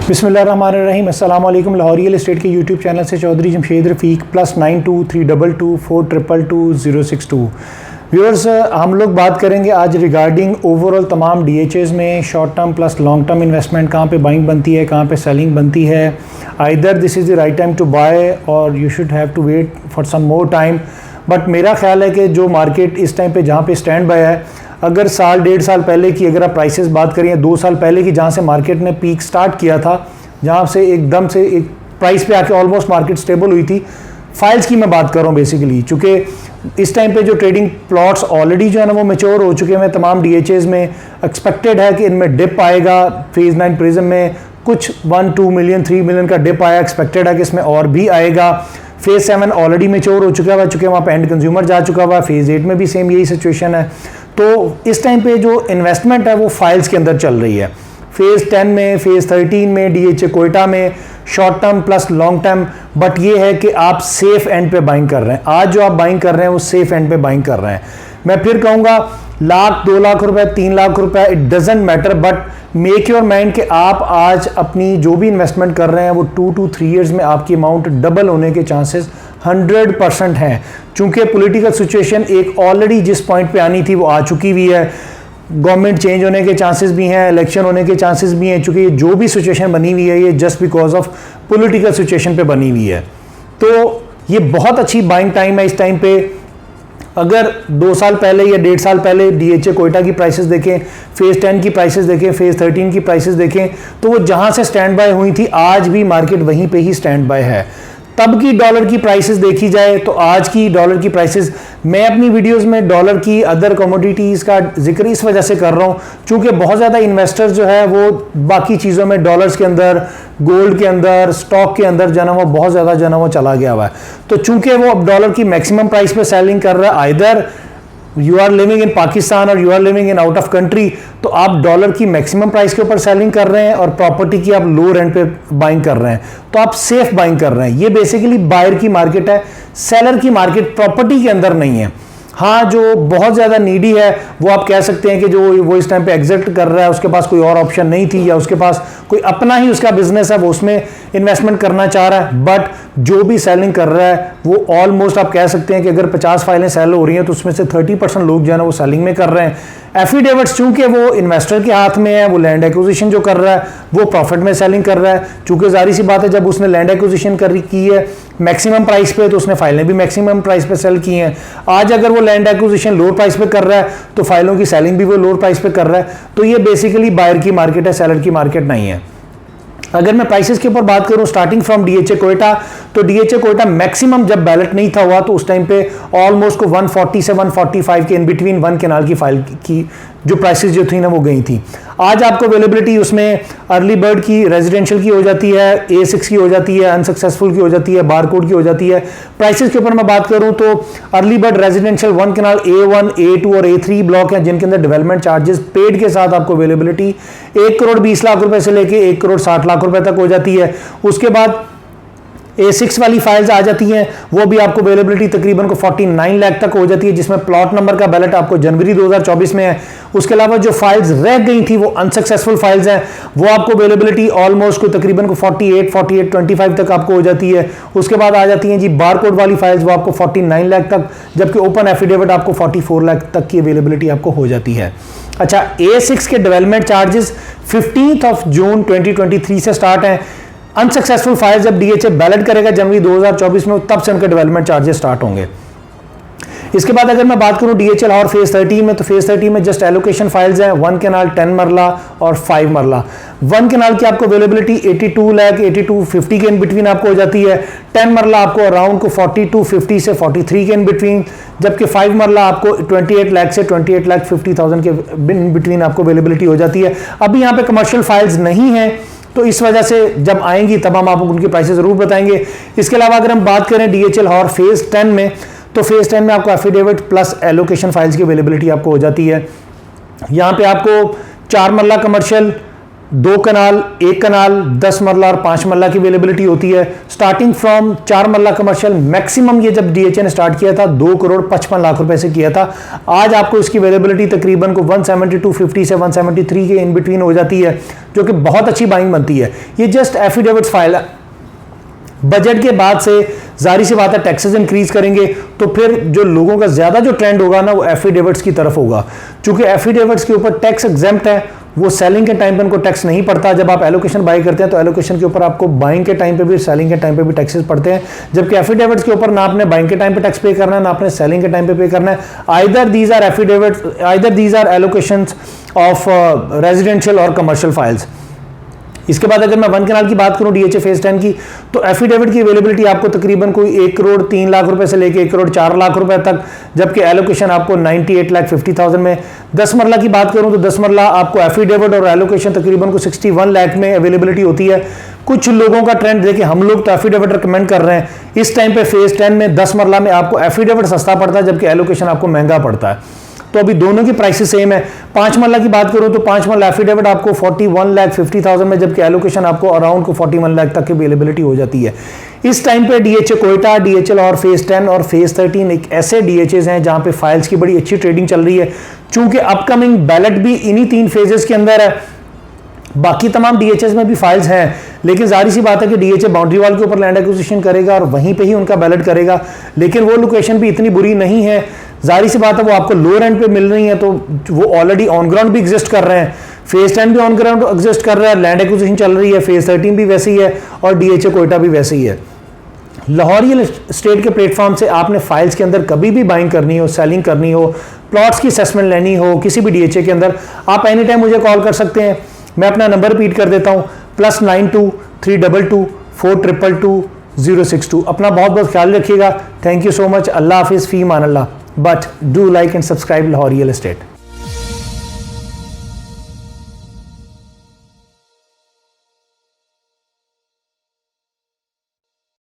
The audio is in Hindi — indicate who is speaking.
Speaker 1: बिस्मिल्लाहिर्रहमानिर्रहीम। अस्सलाम वालेकुम। लाहौर रियल एस्टेट के यूट्यूब चैनल से चौधरी जमशेद रफ़ीक +923224222062। व्यूअर्स, हम लोग बात करेंगे आज रिगार्डिंग ओवरऑल तमाम DHAs में short term plus long term investment, कहाँ पे बाइंग बनती है, कहाँ पे सेलिंग बनती है। Either this is the right time to buy or you should have to wait for some more time. But मेरा ख्याल है कि जो मार्केट इस टाइम पे जहाँ पे स्टैंड बाय है, अगर साल डेढ़ साल पहले की अगर आप प्राइसेस बात करें, 2 साल पहले की जहाँ से मार्केट ने पीक स्टार्ट किया था, जहाँ से एकदम से एक प्राइस पे आके ऑलमोस्ट मार्केट स्टेबल हुई थी, फाइल्स की मैं बात कर रहा हूँ बेसिकली। चूँकि इस टाइम पे जो ट्रेडिंग प्लॉट्स ऑलरेडी जो है ना वो मैच्योर हो चुके हैं तमाम DHAs में। एक्सपेक्टेड है कि इनमें डिप आएगा। फेज़ 9 प्रिज्म में कुछ 1-2 मिलियन 3 मिलियन का डिप आया, एक्सपेक्टेड है कि इसमें और भी आएगा। फेज़ 7 ऑलरेडी मैच्योर हो चुका है, चूँकि वहाँ पे एंड कंज्यूमर जा चुका हुआ। फेज़ 8 में भी सेम यही सिचुएशन है। तो इस टाइम पे जो इन्वेस्टमेंट है वो फाइल्स के अंदर चल रही है। फेज़ 10 में, फेज़ 13 में, DHA कोयटा में short term plus long term. But ये है कि आप सेफ एंड पे बाइंग कर रहे हैं। आज जो आप बाइंग कर रहे हैं वो सेफ एंड पे बाइंग कर रहे हैं। मैं फिर कहूँगा, लाख 2 लाख रुपए 3 लाख रुपए, it doesn't matter, but make your mind कि आप आज अपनी जो भी इन्वेस्टमेंट कर रहे हैं वो 2 to 3 ईयर्स में आपकी अमाउंट डबल होने के चांसेस 100% हैं। चूंकि पॉलिटिकल सिचुएशन एक ऑलरेडी जिस पॉइंट पे आनी थी वो आ चुकी हुई है। गवर्नमेंट चेंज होने के चांसेस भी हैं, इलेक्शन होने के चांसेस भी हैं। चूंकि जो भी सिचुएशन बनी हुई है ये just because of political situation पे बनी हुई है। तो ये बहुत अच्छी बाइंग टाइम है इस टाइम पे। अगर 2 साल पहले या 1.5 साल पहले DHA कोयटा की प्राइसेस देखें, फेज़ 10 की प्राइसेस देखें, फेज़ 13 की प्राइसेस देखें, तो वो जहां से स्टैंड बाय हुई थी आज भी मार्केट वहीं पे ही स्टैंड बाय है। तब की डॉलर की प्राइसेस देखी जाए तो आज की डॉलर की प्राइसेस, मैं अपनी वीडियोस में डॉलर की अदर कमोडिटीज़ का जिक्र इस वजह से कर रहा हूँ क्योंकि बहुत ज़्यादा इन्वेस्टर्स जो है वो बाकी चीज़ों में, डॉलर्स के अंदर, गोल्ड के अंदर, स्टॉक के अंदर जो है ना वो बहुत ज़्यादा जो है ना वो चला गया हुआ है। तो चूंकि वो अब डॉलर की मैक्सिमम प्राइस पे सेलिंग कर रहा है, either you are living in Pakistan or you are living in out of country, तो आप डॉलर की मैक्सिमम प्राइस के ऊपर सेलिंग कर रहे हैं और प्रॉपर्टी की आप लो रेंट पे बाइंग कर रहे हैं, तो आप सेफ बाइंग कर रहे हैं। ये बेसिकली बायर की मार्केट है, सेलर की मार्केट प्रॉपर्टी के अंदर नहीं है। हाँ, जो बहुत ज़्यादा नीडी है वो आप कह सकते हैं कि जो वो इस टाइम पे एग्जिट कर रहा है, उसके पास कोई और ऑप्शन नहीं थी या उसके पास कोई अपना ही उसका बिजनेस है, वो उसमें इन्वेस्टमेंट करना चाह रहा है। बट जो भी सेलिंग कर रहा है वो ऑलमोस्ट आप कह सकते हैं कि अगर 50 फाइलें सेल हो रही हैं तो उसमें से 30% लोग जो है ना वो सेलिंग में कर रहे हैं। एफिडेविट्स चूंकि वो इन्वेस्टर के हाथ में है, वो लैंड एक्विजिशन जो कर रहा है वो प्रॉफिट में सेलिंग कर रहा है। चूंकि जारी सी बात है, जब उसने लैंड एक्विजिशन की है मैक्सिमम प्राइस पे तो उसने फाइलें भी मैक्सिमम प्राइस पे सेल की हैं। आज अगर वो लैंड एक्विजिशन लोअर प्राइस पे कर रहा है तो फाइलों की सेलिंग भी वो लोअर प्राइस पे कर रहा है। तो ये बेसिकली बायर की मार्केट है, सेलर की मार्केट नहीं है। अगर मैं प्राइसेस के ऊपर बात करूं स्टार्टिंग फ्रॉम DHA कोयटा, तो DHA कोयटा मैक्सिमम जब बैलेट नहीं था हुआ तो उस टाइम पे ऑलमोस्ट को 140 से 145 के इन बिटवीन 1 केनाल की फाइल की जो प्राइसेस जो थी ना वो गई थी। आज आपको अवेलेबिलिटी उसमें अर्ली बर्ड की, रेजिडेंशियल की हो जाती है, A6 की हो जाती है, अनसक्सेसफुल की हो जाती है, बारकोड की हो जाती है। प्राइसेस के ऊपर मैं बात करूं तो early bird residential 1 canal A1, A2 और A3 ब्लॉक हैं जिनके अंदर डेवलपमेंट चार्जेस पेड के साथ आपको अवेलेबिलिटी 1 करोड़ 20 लाख रुपए से लेके 1 करोड़ 60 लाख रुपए तक हो जाती है। उसके बाद A6 वाली फाइल्स आ जाती हैं, वो भी आपको अवेलेबिलिटी तकरीबन को 49 लाख तक हो जाती है, जिसमें प्लॉट नंबर का बैलेट आपको जनवरी 2024 में है। उसके अलावा जो फाइल्स रह गई थी वो अनसक्सेसफुल फाइल्स हैं, वो आपको अवेलेबिलिटी ऑलमोस्ट को तकरीबन को 48-25 तक आपको हो जाती है। उसके बाद आ जाती हैं जी बारकोड वाली फाइल्स, वो आपको 49 लाख तक, जबकि ओपन एफिडेविट आपको 44 लाख तक की अवेलेबिलिटी आपको हो जाती है। अच्छा, A6 के डेवलपमेंट चार्जेस 15 जून 2023 से स्टार्ट हैं। अनसक्सेसफुल फाइल जब DHA बैलेट करेगा जनवरी 2024 में, तब से उनके डेवलपमेंट चार्जेस स्टार्ट होंगे। इसके बाद अगर मैं बात करूं DHA लाहौर फेज 13 में, तो फेज 13 में जस्ट एलोकेशन फाइल्स हैं 1 केनाल, 10 मरला और 5 मरला। 1 केनाल की आपको अवेलेबिलिटी 82 लाख 8250 के इन बिटवीन आपको हो जाती है। 10 मरला आपको अराउंड को 4250 से 43 के इन बिटवीन, जबकि 5 मरला आपको 28 लाख से 28,50,000 के इन बिटवीन आपको अवेलेबिलिटी हो जाती है। अभी यहाँ पे कमर्शियल फाइल्स नहीं है तो इस वजह से जब आएंगी तब हम आपको उनकी प्राइसेस जरूर बताएंगे। इसके अलावा अगर हम बात करें DHA लाहौर फेज 10 में, तो फेज 10 में आपको एफिडेविट प्लस एलोकेशन फाइल्स की अवेलेबिलिटी आपको हो जाती है। यहाँ पे आपको 4 मरला कमर्शियल 2 कनाल, 1 कनाल, 10 मरला और 5 मरला की अवेलेबिलिटी होती है। स्टार्टिंग फ्रॉम 4 मरला कमर्शियल, मैक्सिमम ये जब DHA ने स्टार्ट किया था 2 करोड़ 55 लाख रुपए से किया था। आज आपको इसकी अवेलेबिलिटी तकरीबन को 172.50 से 173 के इन बिटवीन हो जाती है, जो कि बहुत अच्छी बाइंग बनती है। ये जस्ट एफिडेविट्स फाइल है। बजट के बाद से जारी सी बात है टैक्सेस इंक्रीज करेंगे, तो फिर जो लोगों का ज्यादा जो ट्रेंड होगा ना वो एफिडेविट्स की तरफ होगा। चूंकि एफिडेविट्स के ऊपर टैक्स एग्जेम्प्ट है, वो सेलिंग के टाइम पे उनको टैक्स नहीं पड़ता। जब आप एलोकेशन बाई करते हैं तो एलोकेशन के ऊपर आपको बाइंग के टाइम पे भी, सेलिंग के टाइम पे भी टैक्सेस पड़ते हैं, जबकि एफिडेविट्स के ऊपर ना आपने बाइंग के टाइम पे टैक्स पे करना है, ना आपने सेलिंग के टाइम पे करना है। Either these are affidavits, either these are allocations of residential और कमर्शियल फाइल्स। इसके बाद अगर मैं 1 कनाल की बात करूं DHA फेज 10 की, तो एफिडेविट की अवेलेबिलिटी आपको तकरीबन कोई 1 करोड़ 3 लाख रुपए से लेके 1 करोड़ 4 लाख रुपए तक, जबकि एलोकेशन आपको 98,50,000 में। 10 मरला की बात करूं तो 10 मरला आपको एफिडेविट और एलोकेशन तकरीबन को 61 लाख में अवेलेबिलिटी होती है। कुछ लोगों का ट्रेंड देखिए, हम लोग तो एफिडेविट रिकमेंड कर रहे हैं इस टाइम पे फेज 10 में। 10 मरला में आपको एफिडेविट सस्ता पड़ता है, जबकि एलोकेशन आपको महंगा पड़ता है। तो अभी दोनों की प्राइसेस सेम है। 5 मरला की बात करूं तो 5 मरला एफिडेविट आपको 41,50,000 में, जबकि एलोकेशन आपको अराउंड को 41 लाख तक की अवेलेबिलिटी हो जाती है। इस टाइम पे DHA कोयटा, DHL और फेज 10 और फेज 13 एक ऐसे DHAs हैं जहां पे फाइल्स की बड़ी अच्छी ट्रेडिंग चल रही है। चूंकि अपकमिंग बैलेट भी इन्हीं 3 फेजेस के अंदर है, बाकी तमाम DHAs में भी फाइल्स हैं, लेकिन जारी सी बात है कि DHA बाउंड्री वॉल के ऊपर लैंड एक्विजिशन करेगा और वहीं पे ही उनका बैलेट करेगा, लेकिन वो लोकेशन भी इतनी बुरी नहीं है। जारी सी बात है वो आपको लोअर एंड पे मिल रही है, तो वो ऑलरेडी ऑन ग्राउंड भी एग्जिस्ट कर रहे हैं। फेज 10 भी ऑन ग्राउंड एग्जिस्ट कर रहा है, लैंड एक्विजिशन चल रही है, फेज 13 भी वैसे ही है और DHA कोयटा भी वैसे ही है। लाहौर रियल एस्टेट के प्लेटफॉर्म से आपने फाइल्स के अंदर कभी भी बाइंग करनी हो, सेलिंग करनी हो, प्लॉट्स की असेसमेंट लेनी हो, किसी भी DHA के अंदर, आप एनी टाइम मुझे कॉल कर सकते हैं। मैं अपना नंबर रिपीट कर देता हूँ, +92 322 422 062। अपना बहुत बहुत ख्याल रखिएगा। Thank you so much. अल्लाह हाफिज़, फ़ी मान अल्लाह। But do like and subscribe Lahore real estate.